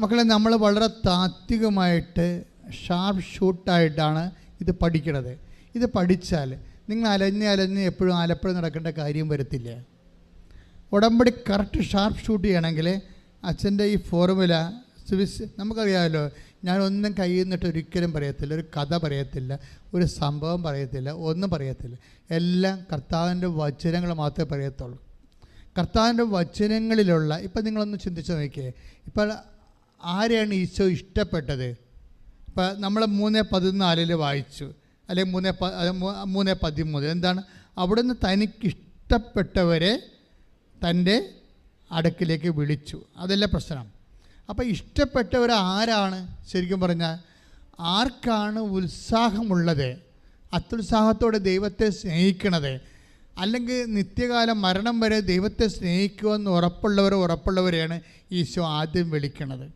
മക്കളെ, നമ്മൾ വളരെ താത്വികമായിട്ട് ഷാർപ്പ് ഷൂട്ടായിട്ടാണ് ഇത് പഠിക്കണത്. ഇത് പഠിച്ചാൽ നിങ്ങൾ അലഞ്ഞ് എപ്പോഴും ആലപ്പുഴ നടക്കേണ്ട കാര്യം വരത്തില്ല. ഉടമ്പടി കറക്റ്റ് ഷാർപ്പ് ഷൂട്ട് ചെയ്യണമെങ്കിൽ അച്ഛൻ്റെ ഈ ഫോർമുല നമുക്കറിയാമല്ലോ. ഞാനൊന്നും കയ്യിൽ നിന്നിട്ട് ഒരിക്കലും പറയത്തില്ല, ഒരു കഥ പറയത്തില്ല, ഒരു സംഭവം പറയത്തില്ല, ഒന്നും പറയത്തില്ല. എല്ലാം കർത്താവിൻ്റെ വചനങ്ങൾ മാത്രമേ പറയത്തുള്ളൂ. കർത്താവിൻ്റെ വചനങ്ങളിലുള്ള ഇപ്പം നിങ്ങളൊന്ന് ചിന്തിച്ച് നോക്കിയേ. ഇപ്പോൾ ആരെയാണ് ഈശോ ഇഷ്ടപ്പെട്ടത്? ഇപ്പം നമ്മൾ 3:14 വായിച്ചു, അല്ലെങ്കിൽ 3:13. എന്താണ്? അവിടുന്ന് തനിക്കിഷ്ടപ്പെട്ടവരെ തൻ്റെ അടുക്കിലേക്ക് വിളിച്ചു. അതല്ല പ്രശ്നം. അപ്പോൾ ഇഷ്ടപ്പെട്ടവർ ആരാണ്? ശരിക്കും പറഞ്ഞാൽ ആർക്കാണ് ഉത്സാഹമുള്ളത്, അത്യുത്സാഹത്തോടെ ദൈവത്തെ സ്നേഹിക്കണത്, അല്ലെങ്കിൽ നിത്യകാലം മരണം വരെ ദൈവത്തെ സ്നേഹിക്കുമെന്ന് ഉറപ്പുള്ളവരെയാണ് ഈശോ ആദ്യം വിളിക്കണത്.